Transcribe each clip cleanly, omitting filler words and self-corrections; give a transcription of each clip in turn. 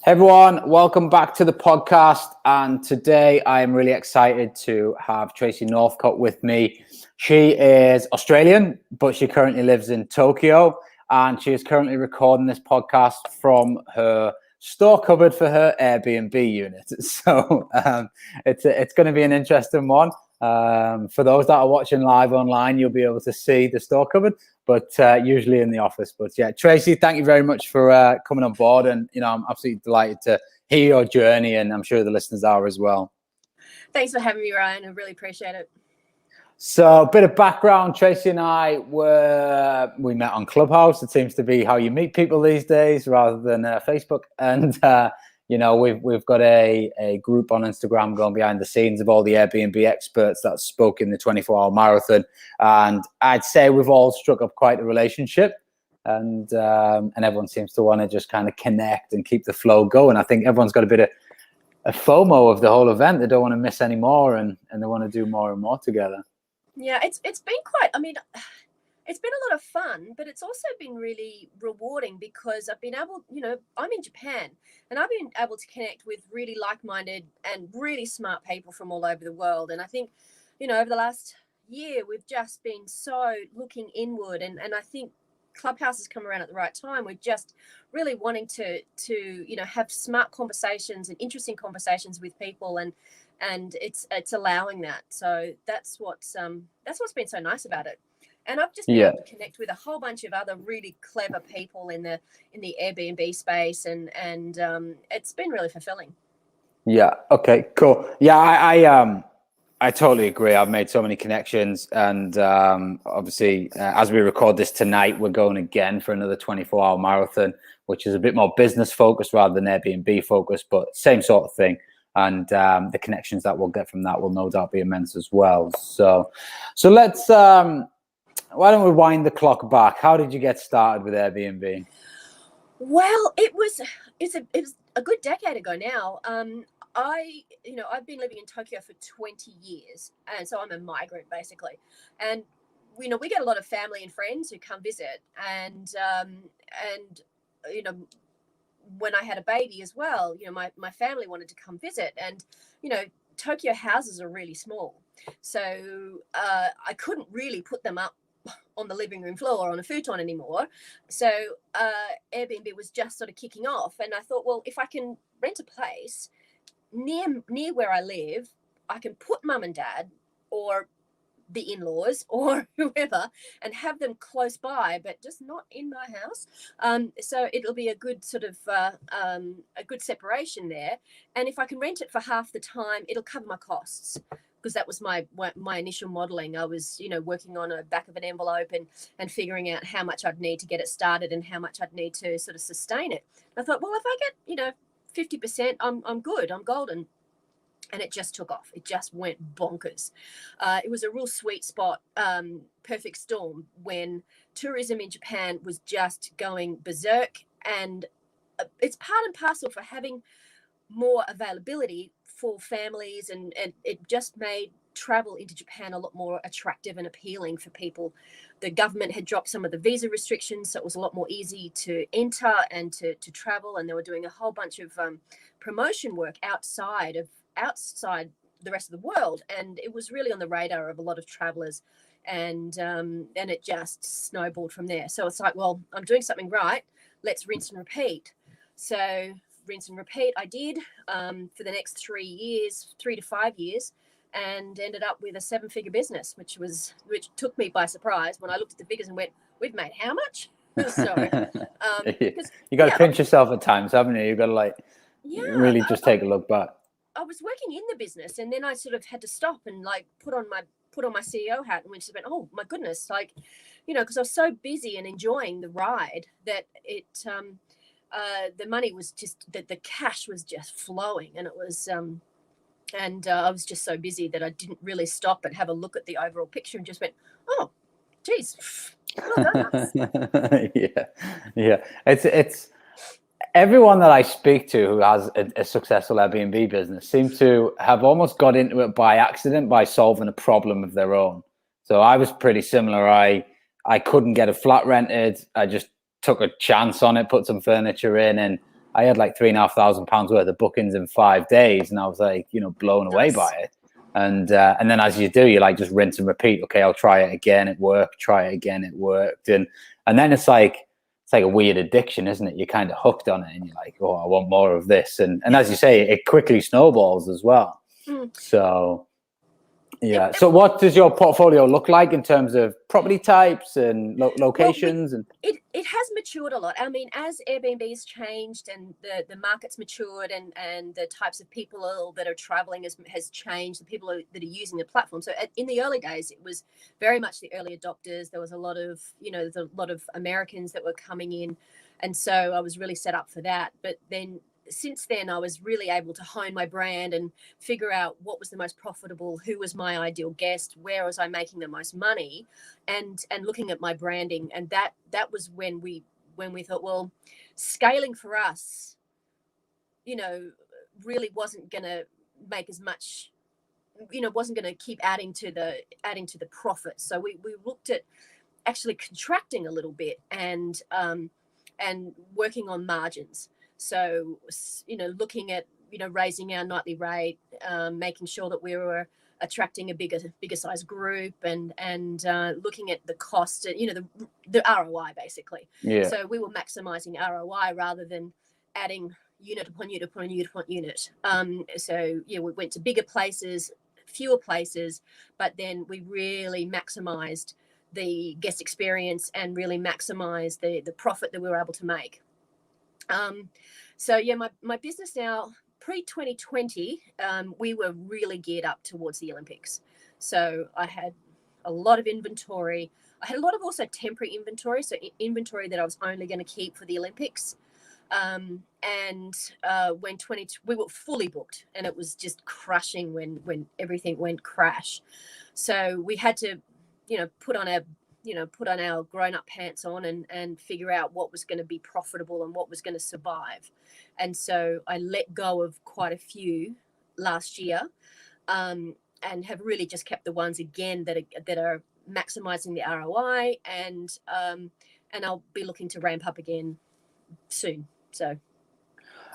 Everyone, welcome back to the podcast. And today I am really excited to have Tracey Northcott with me. She is Australian, but she currently lives in Tokyo, and she is currently recording this podcast from her store cupboard for her Airbnb unit. So it's going to be an interesting one. For those that are watching live online, you'll be able to see the store cupboard, but usually in the office. But yeah, Tracey, thank you very much for coming on board. And, you know, I'm absolutely delighted to hear your journey, and I'm sure the listeners are as well. Thanks for having me, Ryan. I really appreciate it. So a bit of background, Tracey and I we met on Clubhouse. It seems to be how you meet people these days rather than Facebook. And, you know, we've got a group on Instagram going behind the scenes of all the Airbnb experts that spoke in the 24-hour marathon. And I'd say we've all struck up quite a relationship. And everyone seems to want to just kind of connect and keep the flow going. I think everyone's got a bit of a FOMO of the whole event. They don't want to miss any more, and they want to do more and more together. Yeah, it's been quite, I mean, it's been a lot of fun, but it's also been really rewarding because I've been able, you know, I'm in Japan and I've been able to connect with really like-minded and really smart people from all over the world. And I think, you know, over the last year, we've just been so looking inward, and I think Clubhouse has come around at the right time. We're just really wanting to you know, have smart conversations and interesting conversations with people, and it's allowing that. So that's what's been so nice about it. And I've just been able to connect with a whole bunch of other really clever people in the Airbnb space, and it's been really fulfilling. Yeah. Okay. Cool. Yeah. I totally agree. I've made so many connections, and obviously, as we record this tonight, we're going again for another 24-hour marathon, which is a bit more business focused rather than Airbnb focused, but same sort of thing. And the connections that we'll get from that will no doubt be immense as well. So let's why don't we wind the clock back? How did you get started with Airbnb? Well, it was a good decade ago now. I've been living in Tokyo for 20 years, and so I'm a migrant basically. And you know, we get a lot of family and friends who come visit, and you know, when I had a baby as well, you know, my family wanted to come visit, and you know, Tokyo houses are really small, so I couldn't really put them up on the living room floor on a futon anymore. So Airbnb was just sort of kicking off, and I thought, well, if I can rent a place near where I live, I can put mum and dad or the in-laws or whoever and have them close by, but just not in my house. So it'll be a good sort of a good separation there. And if I can rent it for half the time, it'll cover my costs, because that was my initial modeling. I was, you know, working on a back of an envelope and figuring out how much I'd need to get it started and how much I'd need to sort of sustain it. I thought, well, if I get, you know, 50%, I'm good, I'm golden. And it just took off. It just went bonkers. It was a real sweet spot, perfect storm, when tourism in Japan was just going berserk. And it's part and parcel for having more availability for families, and it just made travel into Japan a lot more attractive and appealing for people. The government had dropped some of the visa restrictions, so it was a lot more easy to enter and to travel, and they were doing a whole bunch of promotion work outside the rest of the world, and it was really on the radar of a lot of travelers, and it just snowballed from there. So it's like, well, I'm doing something right, let's rinse and repeat. So rinse and repeat I did for the next 3 to 5 years, and ended up with a 7-figure business, which took me by surprise when I looked at the figures and went, we've made how much? So you got to pinch yourself at times, haven't you? You've got to really just take a look back. I was working in the business, and then I sort of had to stop and put on my CEO hat, and went, oh my goodness, you know, because I was so busy and enjoying the ride that it the money was just, that the cash was just flowing, and it was and I was just so busy that I didn't really stop and have a look at the overall picture, and just went, oh geez, well done. Yeah. It's everyone that I speak to who has a successful Airbnb business seems to have almost got into it by accident, by solving a problem of their own. So I was pretty similar. I couldn't get a flat rented. I just took a chance on it, put some furniture in, and I had like £3,500 worth of bookings in 5 days, and I was like, blown away by it. And then as you do, you like just rinse and repeat. Okay, I'll try it again. It worked. Try it again. It worked. And then it's like a weird addiction, isn't it? You're kind of hooked on it, and you're like, oh, I want more of this. And as you say, it quickly snowballs as well. So. Yeah. So what does your portfolio look like in terms of property types and locations? It has matured a lot. I mean, as Airbnb's changed and the market's matured and the types of people that are traveling has changed, the people that are using the platform. So in the early days, it was very much the early adopters. There was a lot of, there's a lot of Americans that were coming in. And so I was really set up for that. But then since then, I was really able to hone my brand and figure out what was the most profitable, who was my ideal guest, where was I making the most money, and looking at my branding. And that was when we thought, well, scaling for us, really wasn't going to make as much, wasn't going to keep adding to the profit. So we looked at actually contracting a little bit and working on margins. So, looking at, raising our nightly rate, making sure that we were attracting a bigger size group and looking at the cost, the ROI basically. Yeah. So we were maximizing ROI rather than adding unit upon unit upon unit upon unit. We went to bigger places, fewer places, but then we really maximized the guest experience and really maximized the profit that we were able to make. My business now, pre-2020, we were really geared up towards the Olympics. So I had a lot of inventory. I had a lot of also temporary inventory, so inventory that I was only going to keep for the Olympics. When we were fully booked, and it was just crushing when everything went crash. So we had to, put on our grown-up pants on and figure out what was going to be profitable and what was going to survive. And so I let go of quite a few last year, and have really just kept the ones again that are maximizing the ROI, and I'll be looking to ramp up again soon. So.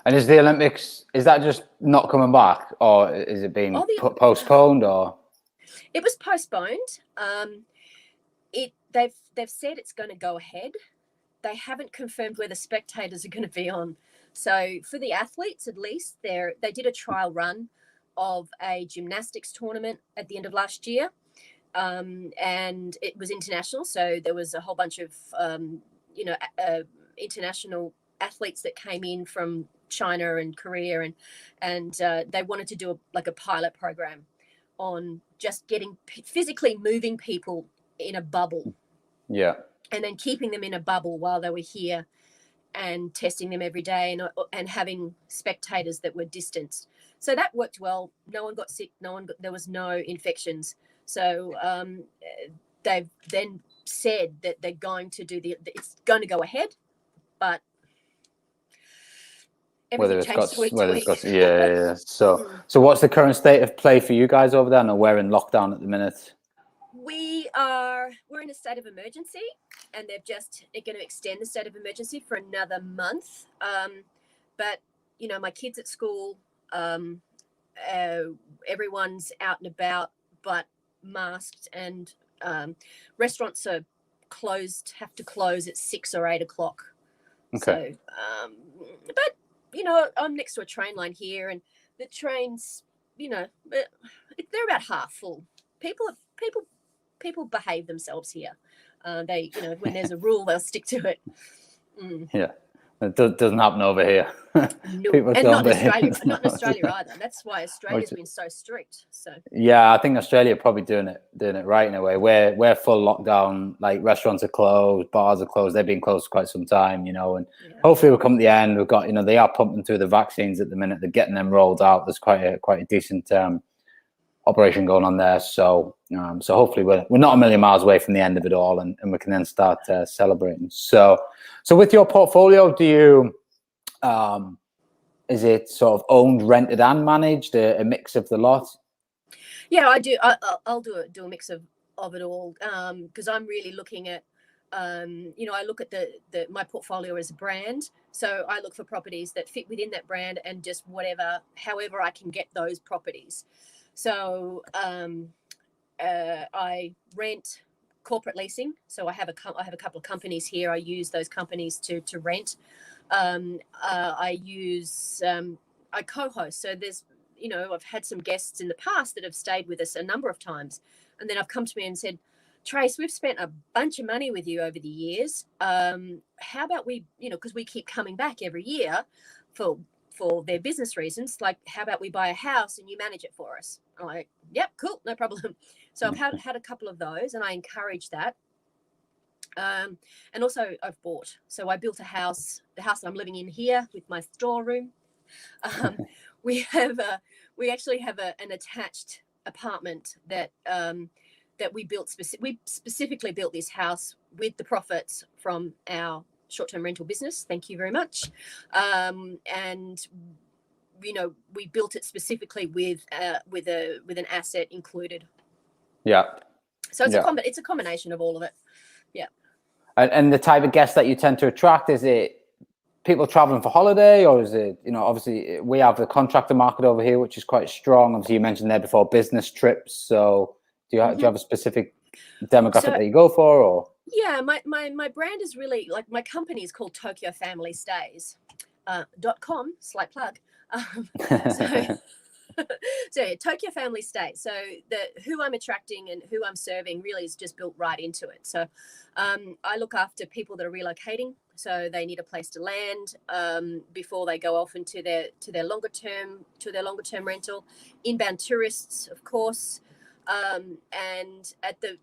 And is the Olympics, is that just not coming back, or is it being postponed, or? It was postponed. They've said it's going to go ahead. They haven't confirmed where the spectators are going to be on. So for the athletes, at least, they did a trial run of a gymnastics tournament at the end of last year, and it was international. So there was a whole bunch of international athletes that came in from China and Korea, and they wanted to do a pilot program on just physically moving people in a bubble. Yeah. And then keeping them in a bubble while they were here and testing them every day and having spectators that were distanced. So that worked well. No one got sick. There was no infections. So they've then said that they're going to it's going to go ahead, but everything changes week to week. Yeah. So what's the current state of play for you guys over there? I know we're in lockdown at the minute. We're in a state of emergency, and they're going to extend the state of emergency for another month. But my kids at school, everyone's out and about, but masked, and restaurants are closed, have to close at 6 or 8 o'clock. Okay. But I'm next to a train line here, and the trains, they're about half full. People behave themselves here. They, when there's a rule, they'll stick to it. Yeah, it doesn't happen over here. No. And not in Australia either. That's why Australia's been so strict. So yeah, I think Australia probably doing it right in a way. We're full lockdown. Like, restaurants are closed, bars are closed. They've been closed for quite some time, and hopefully we'll come to the end. We've got, they are pumping through the vaccines at the minute. They're getting them rolled out. There's quite a decent operation going on there. So hopefully we're not a million miles away from the end of it all, and we can then start celebrating. So with your portfolio, do you is it sort of owned, rented, and managed, a mix of the lot? Yeah, I do. I'll do a mix of it all, because I'm really looking at I look at my portfolio as a brand. So I look for properties that fit within that brand and just however I can get those properties. So I rent corporate leasing. So I have a couple of companies here. I use those companies to rent. I co-host. So there's, I've had some guests in the past that have stayed with us a number of times, and then I've come to me and said, Trace, we've spent a bunch of money with you over the years. How about we, because we keep coming back every year for their business reasons, like, how about we buy a house and you manage it for us? I'm like, yep, cool, no problem. So I've had a couple of those, and I encourage that. And also I've bought. So I built a house, the house that I'm living in here with my storeroom. We actually have an attached apartment that we built. We specifically built this house with the profits from our short-term rental business. Thank you very much. And we built it specifically with an asset included. Yeah. So it's a combination of all of it. Yeah. And the type of guests that you tend to attract, is it people traveling for holiday, or is it, obviously we have the contractor market over here, which is quite strong. Obviously you mentioned there before business trips. So do you have a specific demographic that you go for, or? Yeah, my brand is really, like, my company is called Tokyo Family Stays .com, slight plug. So Tokyo Family Stays. So who I'm attracting and who I'm serving really is just built right into it. So I look after people that are relocating, so they need a place to land before they go off into their longer term rental. Inbound tourists, of course, and at the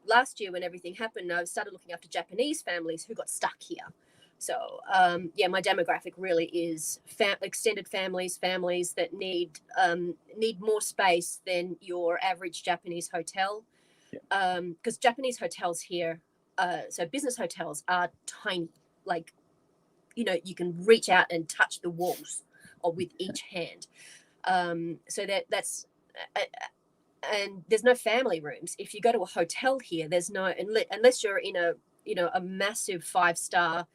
last year when everything happened, I started looking after Japanese families who got stuck here. So my demographic really is extended families that need more space than your average Japanese hotel. Because Japanese hotels here, so business hotels, are tiny. Like, you can reach out and touch the walls with each hand. So that's and there's no family rooms. If you go to a hotel here, there's no, unless you're in a massive 5-star,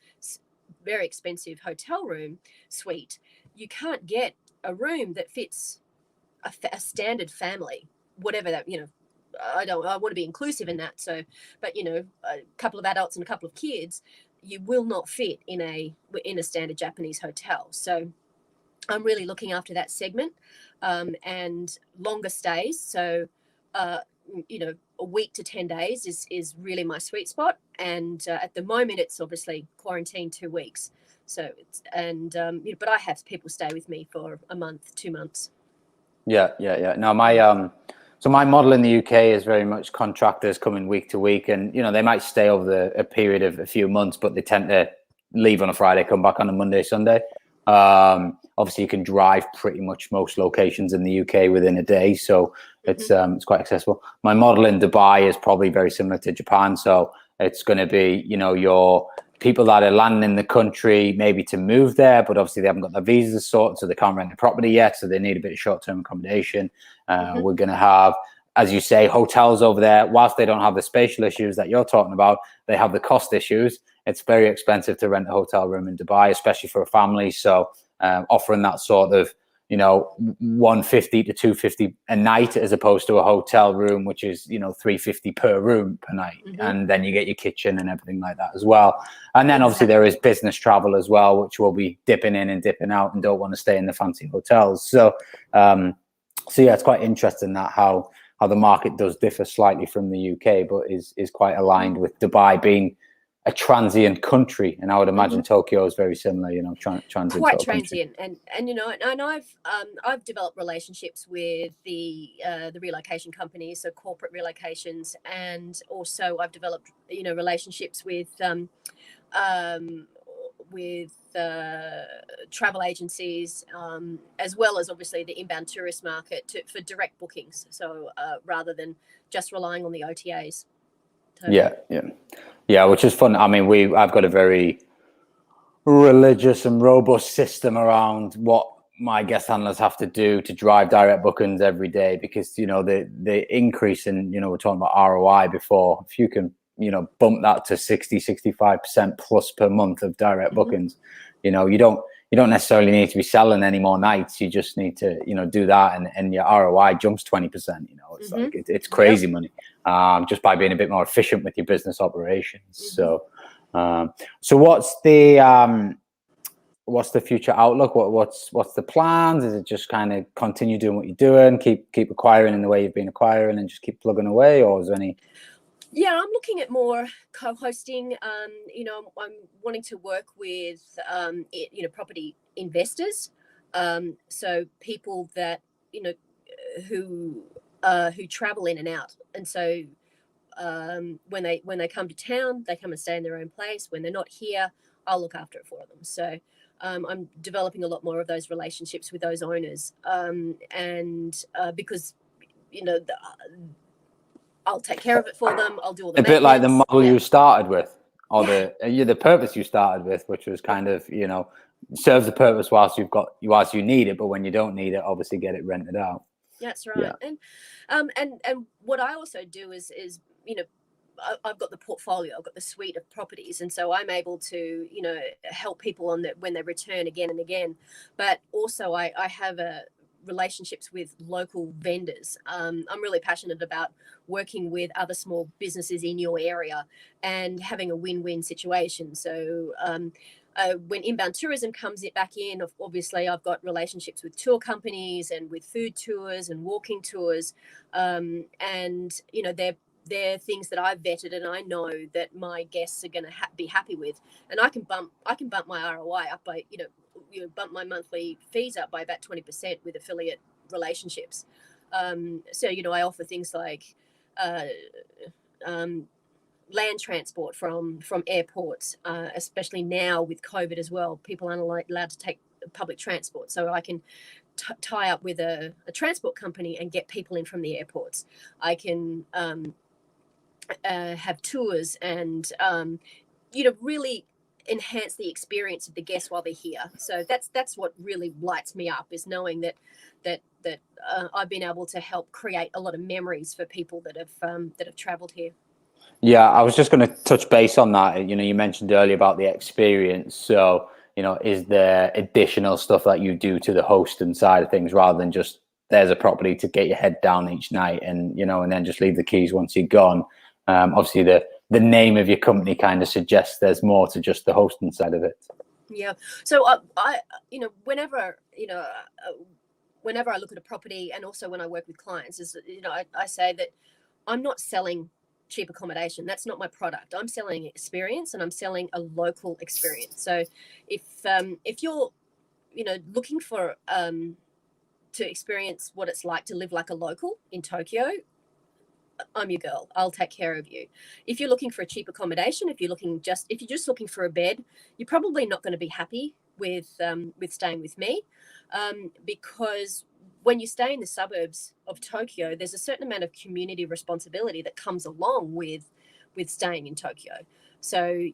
very expensive hotel room suite, you can't get a room that fits a standard family, whatever that, I want to be inclusive in that. So, but a couple of adults and a couple of kids, you will not fit in a standard Japanese hotel. So I'm really looking after that segment, and longer stays. So, a week to 10 days is really my sweet spot. And at the moment, it's obviously quarantine 2 weeks. So but I have people stay with me for a month, 2 months. Yeah. No, my model in the UK is very much contractors coming week to week, and they might stay over a period of a few months, but they tend to leave on a Friday, come back on a Monday, Sunday. Obviously you can drive pretty much most locations in the UK within a day, so it's quite accessible. My model in Dubai is probably very similar to Japan, so it's going to be your people that are landing in the country maybe to move there, but obviously they haven't got their visas sorted, so they can't rent a property yet, so they need a bit of short-term accommodation. We're going to have, as you say, hotels over there. Whilst they don't have the spatial issues that you're talking about, they have the cost issues. It's very expensive to rent a hotel room in Dubai, especially for a family. So offering that sort of, $150 to $250 a night, as opposed to a hotel room, which is, $350 per room per night. And then you get your kitchen and everything like that as well. And then obviously there is business travel as well, which will be dipping in and dipping out and don't want to stay in the fancy hotels. So, yeah, it's quite interesting that how the market does differ slightly from the UK, but is quite aligned with Dubai being a transient country, and I would imagine Tokyo is very similar. Transient, quite transient, and I've developed relationships with the relocation companies, so corporate relocations, and also I've developed relationships with travel agencies, as well as obviously the inbound tourist market for direct bookings. So rather than just relying on the OTAs. Totally. Yeah, which is fun. I mean, I've got a very religious and robust system around what my guest handlers have to do to drive direct bookings every day, because the increase in we're talking about ROI before. If you can bump that to 60-65% plus per month of direct bookings. You don't necessarily need to be selling any more nights. You just need to, do that, and your ROI jumps 20%. It's like it's crazy money, just by being a bit more efficient with your business operations. So what's the future outlook? What's the plans? Is it just kind of continue doing what you're doing, keep acquiring in the way you've been acquiring, and just keep plugging away, or is there any? Yeah, I'm looking at more co-hosting. I'm wanting to work with property investors, so people that who travel in and out, and so when they come to town, they come and stay in their own place. When they're not here, I'll look after it for them. So I'm developing a lot more of those relationships with those owners, and because I'll take care of it for them. I'll do all the bit like the model you started with, or the purpose you started with, which was kind of serves the purpose whilst you need it, but when you don't need it, obviously get it rented out. That's right. And what I also do is I've got the portfolio, I've got the suite of properties, and so I'm able to help people on that when they return again and again. But also I have relationships with local vendors. I'm really passionate about working with other small businesses in your area and having a win-win situation. So when inbound tourism comes back in, obviously I've got relationships with tour companies and with food tours and walking tours, and they're things that I've vetted and I know that my guests are going to be happy with, and I can bump my ROI up by bump my monthly fees up by about 20% with affiliate relationships. So I offer things like land transport from airports, especially now with COVID as well. People aren't allowed to take public transport, so I can tie up with a transport company and get people in from the airports. I can have tours and really enhance the experience of the guests while they're here. So that's what really lights me up, is knowing that I've been able to help create a lot of memories for people that have traveled here. Yeah, I was just going to touch base on that. You mentioned earlier about the experience. So, is there additional stuff that you do to the hosting side of things, rather than just there's a property to get your head down each night and then just leave the keys once you're gone? Obviously, the name of your company kind of suggests there's more to just the hosting side of it. Yeah. So I whenever I look at a property, and also when I work with clients, is I say that I'm not selling cheap accommodation. That's not my product. I'm selling experience, and I'm selling a local experience. So if you're looking for to experience what it's like to live like a local in Tokyo, I'm your girl. I'll take care of you. If you're looking for a cheap accommodation, if you're just looking for a bed, you're probably not going to be happy with staying with me, because when you stay in the suburbs of Tokyo, there's a certain amount of community responsibility that comes along with staying in Tokyo. So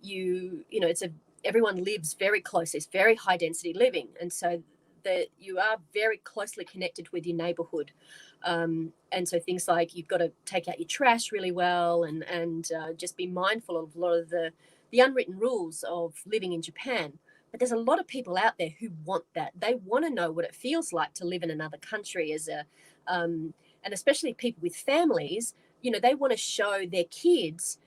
everyone lives very close. It's very high density living, and so that you are very closely connected with your neighborhood. And so things like you've got to take out your trash really well, and just be mindful of a lot of the unwritten rules of living in Japan. But there's a lot of people out there who want that. They want to know what it feels like to live in another country and especially people with families, they want to show their kids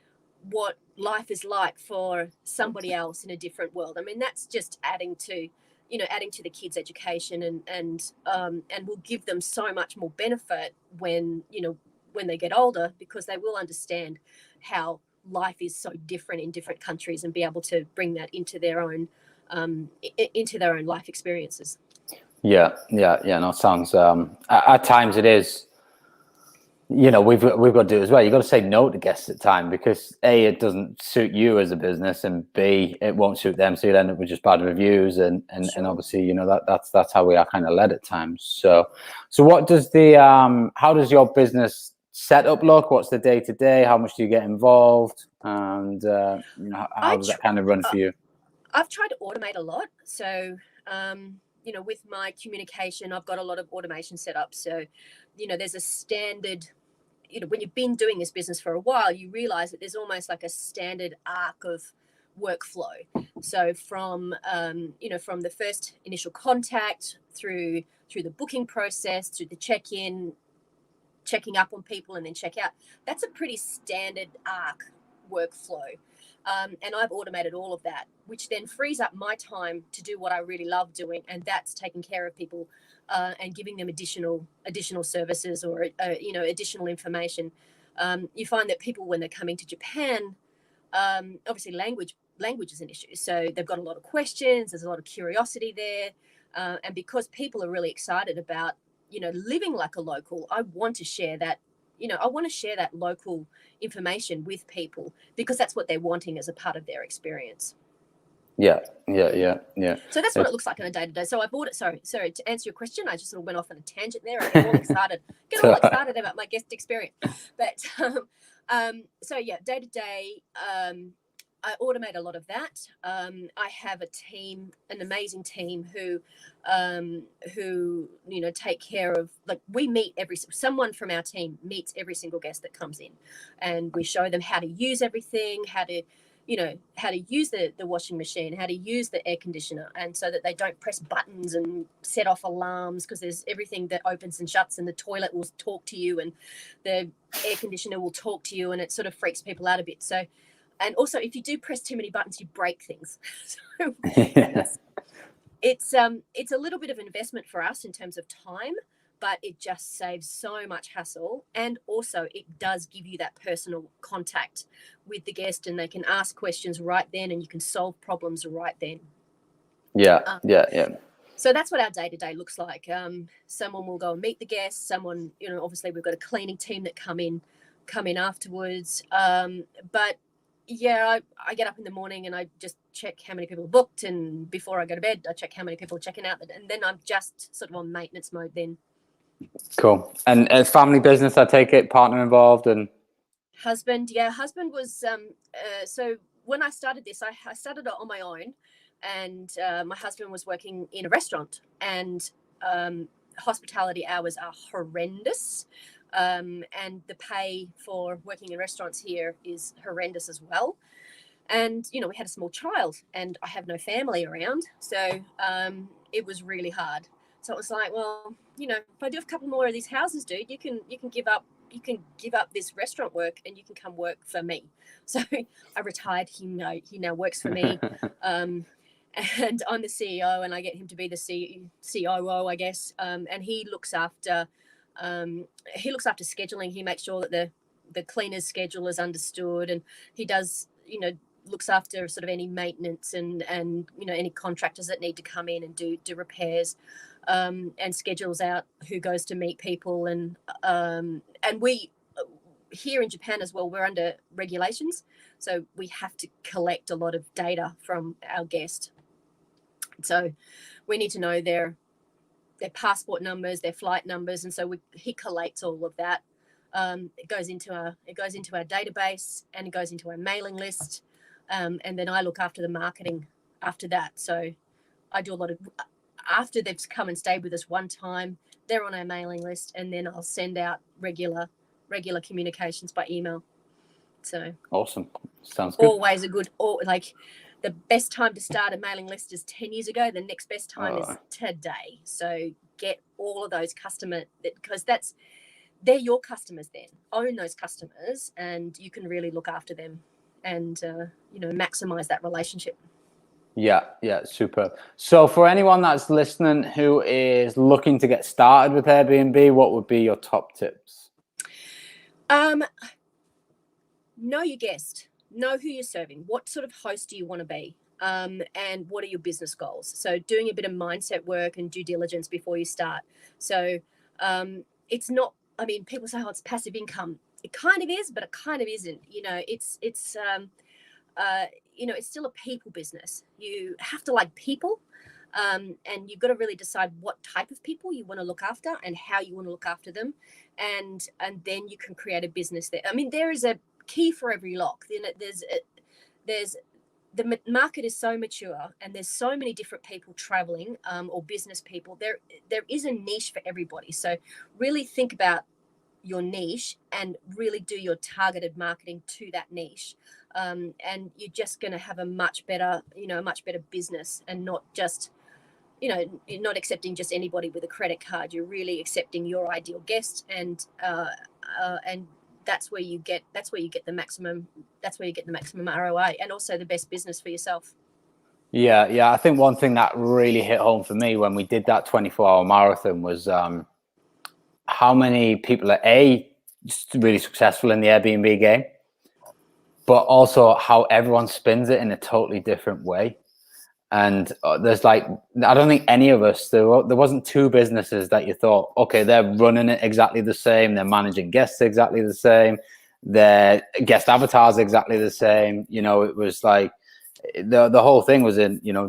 what life is like for somebody else in a different world. I mean, that's just adding to the kids' education and will give them so much more benefit when they get older, because they will understand how life is so different in different countries and be able to bring that into their own life experiences. Yeah. No, it sounds at times it is. We've got to do it as well. You've got to say no to guests at time, because A, it doesn't suit you as a business, and B, it won't suit them, so you'll end up with just bad reviews, and Sure. And obviously that's how we are kind of led at times. So what does how does your business setup look? What's the day to day? How much do you get involved? And how does that kind of run for you? I've tried to automate a lot. So with my communication, I've got a lot of automation set up. So there's a standard when you've been doing this business for a while, you realize that there's almost like a standard arc of workflow. So from from the first initial contact through the booking process, through the check-in, checking up on people, and then check out, that's a pretty standard arc workflow. And I've automated all of that, which then frees up my time to do what I really love doing, and that's taking care of people and giving them additional services or additional information. You find that people, when they're coming to Japan, obviously language is an issue, so they've got a lot of questions. There's a lot of curiosity there, and because people are really excited about living like a local, I want to share that. I want to share that local information with people because that's what they're wanting as a part of their experience. Yeah. So that's what it looks like on a day-to-day. So I bought it. Sorry, to answer your question, I just sort of went off on a tangent there. I get all excited about my guest experience. But so yeah, day-to-day, I automate a lot of that. I have a team, an amazing team who take care of, like, someone from our team meets every single guest that comes in, and we show them how to use everything, how to use the washing machine, how to use the air conditioner, and so that they don't press buttons and set off alarms, because there's everything that opens and shuts, and the toilet will talk to you and the air conditioner will talk to you, and it sort of freaks people out a bit. So, and also, if you do press too many buttons, you break things. So it's a little bit of an investment for us in terms of time, but it just saves so much hassle. And also it does give you that personal contact with the guest, and they can ask questions right then, and you can solve problems right then. Yeah. So that's what our day-to-day looks like. Someone will go and meet the guests. Someone, obviously we've got a cleaning team that come in afterwards. But yeah, I get up in the morning and I just check how many people are booked, and before I go to bed, I check how many people are checking out, and then I'm just sort of on maintenance mode then. Cool. And as family business, I take it, partner involved, and husband was so when I started this, I started it on my own, and my husband was working in a restaurant, and hospitality hours are horrendous. And the pay for working in restaurants here is horrendous as well. And, we had a small child, and I have no family around. So it was really hard. So it was like, well, if I do a couple more of these houses, dude, you can give up this restaurant work, and you can come work for me. So I retired him. He now works for me. And I'm the CEO, and I get him to be the COO, I guess. And he looks after scheduling. He makes sure that the cleaner's schedule is understood, and he does, looks after sort of any maintenance and any contractors that need to come in and do repairs, and schedules out who goes to meet people. And we here in Japan as well, we're under regulations, so we have to collect a lot of data from our guest. So we need to know their passport numbers, their flight numbers, and so he collates all of that. It goes into our database, and it goes into our mailing list, and then I look after the marketing after that. So I do a lot of, after they've come and stayed with us one time, they're on our mailing list, and then I'll send out regular communications by email. So awesome. Sounds good. Always the best time to start a mailing list is 10 years ago. The next best time is today. So get all of those customers, because they're your customers then. Own those customers, and you can really look after them and, maximize that relationship. Yeah, super. So for anyone that's listening who is looking to get started with Airbnb, what would be your top tips? Know your guest. Know who you're serving. What sort of host do you want to be? And what are your business goals? So doing a bit of mindset work and due diligence before you start. So it's not, people say, it's passive income. It kind of is, but it kind of isn't. It's still a people business. You have to like people, and you've got to really decide what type of people you want to look after and how you want to look after them, and then you can create a business there. There is a key for every lock. The market is so mature, and there's so many different people traveling, or business people. There is a niche for everybody. So really think about your niche and really do your targeted marketing to that niche. And you're just going to have a much better business, and not just, you're not accepting just anybody with a credit card. You're really accepting your ideal guest, and that's where you get the maximum ROI, and also the best business for yourself. Yeah. I think one thing that really hit home for me when we did that 24-hour marathon was how many people are just really successful in the Airbnb game, but also how everyone spins it in a totally different way. And there's I don't think any of us, there wasn't two businesses that you thought, okay, they're running it exactly the same, they're managing guests exactly the same, their guest avatars exactly the same. It was like the whole thing was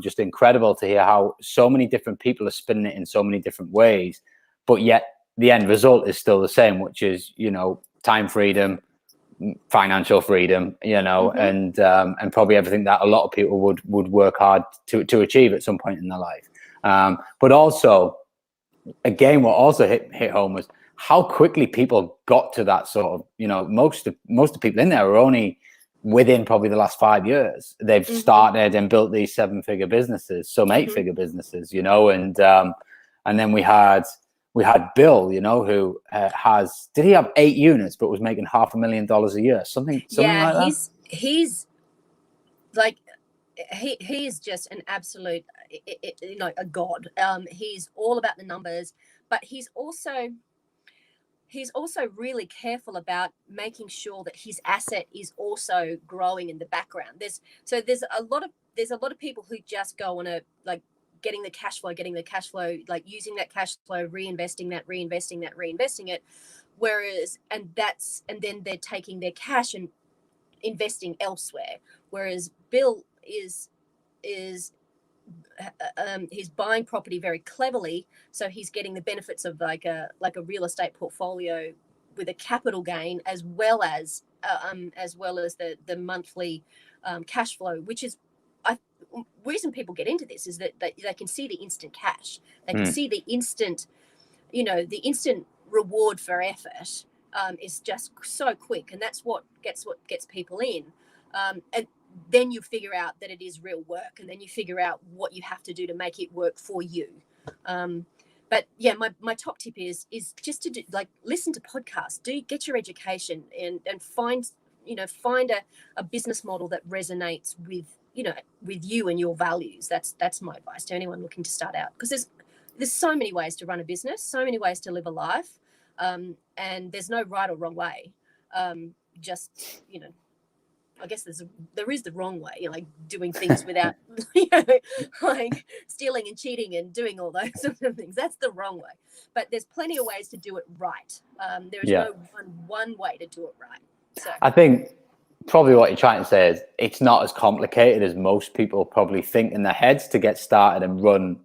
just incredible to hear how so many different people are spinning it in so many different ways, but yet the end result is still the same, which is time freedom, financial freedom, and probably everything that a lot of people would work hard to achieve at some point in their life. But also, again, what also hit home was how quickly people got to that sort of, most of the people in there are only within probably the last 5 years. They've started and built these 7-figure businesses, some 8-figure businesses, and then we had Bill, who did he have 8 units, but was making $500,000 a year, something like that? He's like, he's just an absolute, a god. He's all about the numbers, but he's also really careful about making sure that his asset is also growing in the background. There's a lot of people who just go on a getting the cash flow, like using that cash flow, reinvesting it. Whereas, and then they're taking their cash and investing elsewhere. Whereas Bill is he's buying property very cleverly, so he's getting the benefits of like a real estate portfolio with a capital gain, as well as the monthly cash flow, which is reason people get into this is that they can see the instant cash. They can see the instant, the instant reward for effort is just so quick, and that's what gets people in. And then you figure out that it is real work, and then you figure out what you have to do to make it work for you. But yeah, my top tip is just to listen to podcasts, get your education, and find a business model that resonates with you and your values. That's my advice to anyone looking to start out, because there's so many ways to run a business, so many ways to live a life, and there's no right or wrong way. Just I guess there is the wrong way, like doing things without like stealing and cheating and doing all those sort of things. That's the wrong way. But there's plenty of ways to do it right. There is no one way to do it right. So I think probably what you're trying to say is it's not as complicated as most people probably think in their heads to get started and run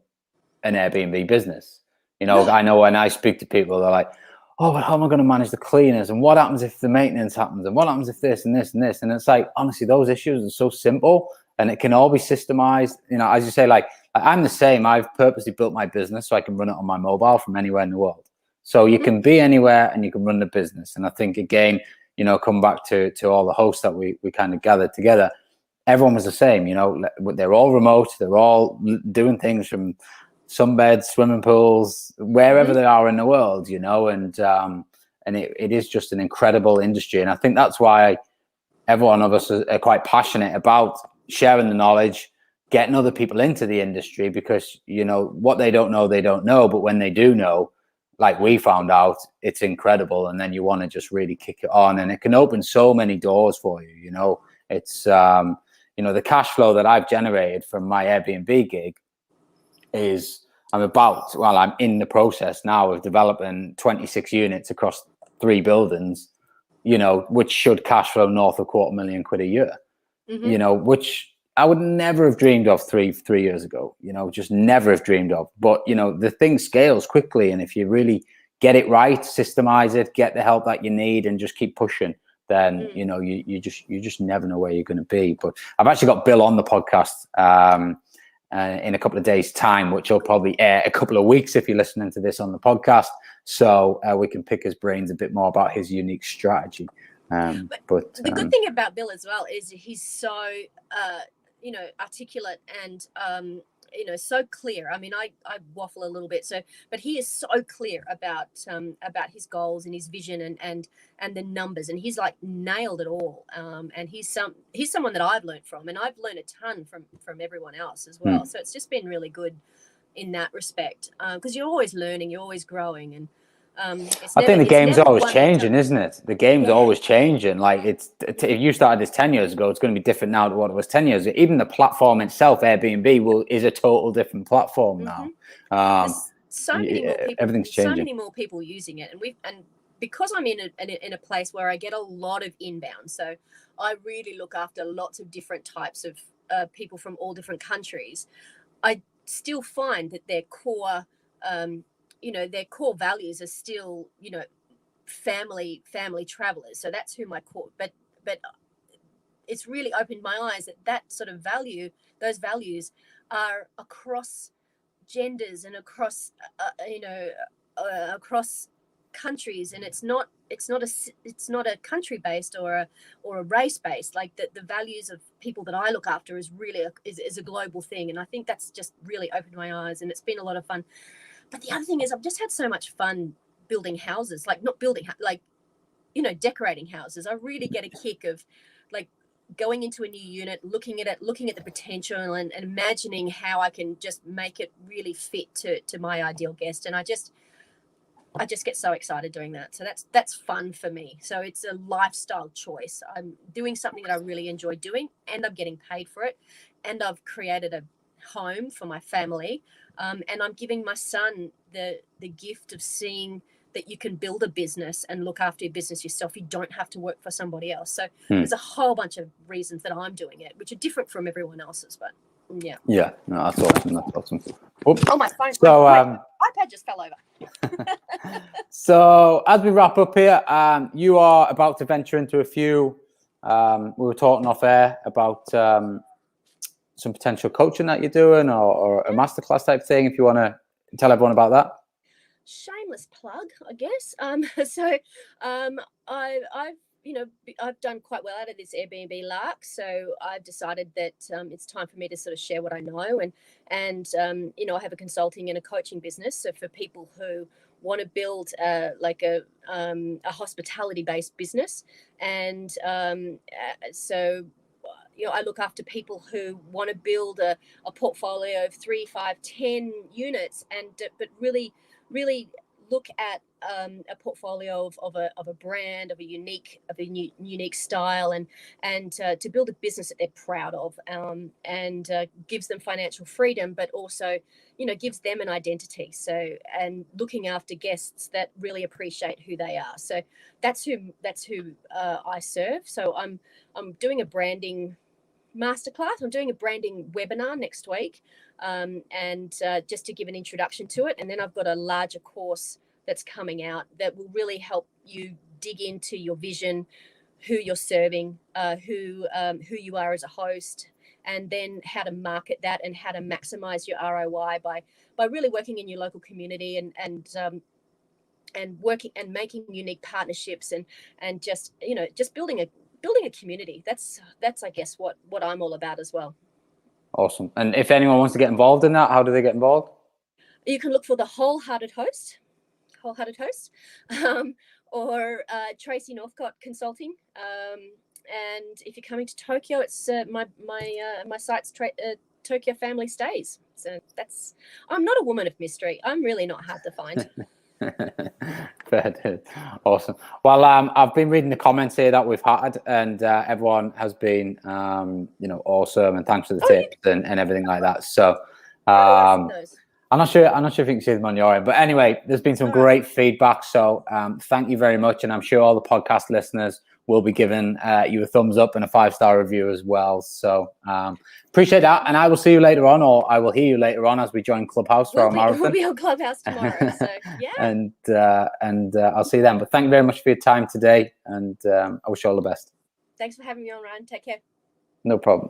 an Airbnb business. I know when I speak to people, they're like, oh, but how am I going to manage the cleaners? And what happens if the maintenance happens? And what happens if this and this and this? And it's like, honestly, those issues are so simple, and it can all be systemized. As you say, like I'm the same. I've purposely built my business so I can run it on my mobile from anywhere in the world. So you can be anywhere and you can run the business. And I think, again, come back to all the hosts that we kind of gathered together, everyone was the same. They're all remote. They're all doing things from sunbeds, swimming pools, wherever they are in the world, and it is just an incredible industry. And I think that's why every one of us are quite passionate about sharing the knowledge, getting other people into the industry, because, what they don't know, but when they do know, like we found out, it's incredible. And then you want to just really kick it on, and it can open so many doors for you. It's, the cash flow that I've generated from my Airbnb gig is I'm in the process now of developing 26 units across 3 buildings, which should cash flow north of £250,000 a year, which I would never have dreamed of three years ago, just never have dreamed of. But, the thing scales quickly. And if you really get it right, systemize it, get the help that you need, and just keep pushing, then, you just never know where you're going to be. But I've actually got Bill on the podcast. in a couple of days' time, which will probably air a couple of weeks if you're listening to this on the podcast. So we can pick his brains a bit more about his unique strategy. But the good thing about Bill as well is he's so articulate and so clear. I mean, I waffle a little bit, but he is so clear about his goals and his vision and the numbers, and he's like nailed it all. And he's someone that I've learned from, and I've learned a ton from everyone else as well. So it's just been really good in that respect, because you're always learning, you're always growing, and I think the game's always changing, isn't it? The game's always changing. Like if you started this 10 years ago, it's going to be different now to what it was 10 years ago. Even the platform itself, Airbnb, is a total different platform now. So many more people. Everything's changing. So many more people using it, and because I'm in a place where I get a lot of inbound, so I really look after lots of different types of people from all different countries. I still find that their core values are still, family travelers. So that's who my core, but it's really opened my eyes that sort of those values are across genders and across, across countries. And it's not a country based or a race based. Like the values of people that I look after is really is a global thing. And I think that's just really opened my eyes, and it's been a lot of fun. But the other thing is, I've just had so much fun building houses, decorating houses. I really get a kick of like going into a new unit, looking at the potential and imagining how I can just make it really fit to my ideal guest. And I just get so excited doing that. So that's fun for me. So it's a lifestyle choice. I'm doing something that I really enjoy doing, and I'm getting paid for it. And I've created a home for my family. And I'm giving my son the gift of seeing that you can build a business and look after your business yourself. You don't have to work for somebody else. So there's a whole bunch of reasons that I'm doing it, which are different from everyone else's. But yeah. Yeah, no, that's awesome. That's awesome. Oh, my phone. So, my iPad just fell over. So as we wrap up here, you are about to venture into a few. We were talking off air about some potential coaching that you're doing, or a masterclass type thing. If you want to tell everyone about that. Shameless plug, I guess. I've done quite well out of this Airbnb lark. So I've decided that it's time for me to sort of share what I know, and I have a consulting and a coaching business. So for people who want to build a hospitality based business, and I look after people who want to build a portfolio of 3, 5, 10 units, but really look at a portfolio of a brand, of a unique style, and to build a business that they're proud of, and gives them financial freedom, but also gives them an identity. So, and looking after guests that really appreciate who they are. So that's who I serve. So I'm doing a branding masterclass. I'm doing a branding webinar next week, and just to give an introduction to it. And then I've got a larger course that's coming out that will really help you dig into your vision, who you're serving, who you are as a host, and then how to market that and how to maximize your ROI by really working in your local community and working and making unique partnerships and just building a community. That's I guess what I'm all about as well. Awesome. And if anyone wants to get involved in that, how do they get involved? You can look for the Wholehearted Host, or Tracey Northcott Consulting. And if you're coming to Tokyo, it's my site's Tokyo Family Stays. So I'm not a woman of mystery. I'm really not hard to find. Awesome. Well, I've been reading the comments here that we've had, and everyone has been awesome, and thanks for the tips and everything like that. So I'm not sure if you can see them on your end, but anyway, there's been some great feedback. So thank you very much, and I'm sure all the podcast listeners will be giving you a thumbs up and a 5-star review as well. So appreciate that, and I will see you later on, or I will hear you later on as we join Clubhouse for our marathon. We'll be on Clubhouse tomorrow, so yeah. and I'll see you then. But thank you very much for your time today, and I wish you all the best. Thanks for having me on, Ryan. Take care. No problem.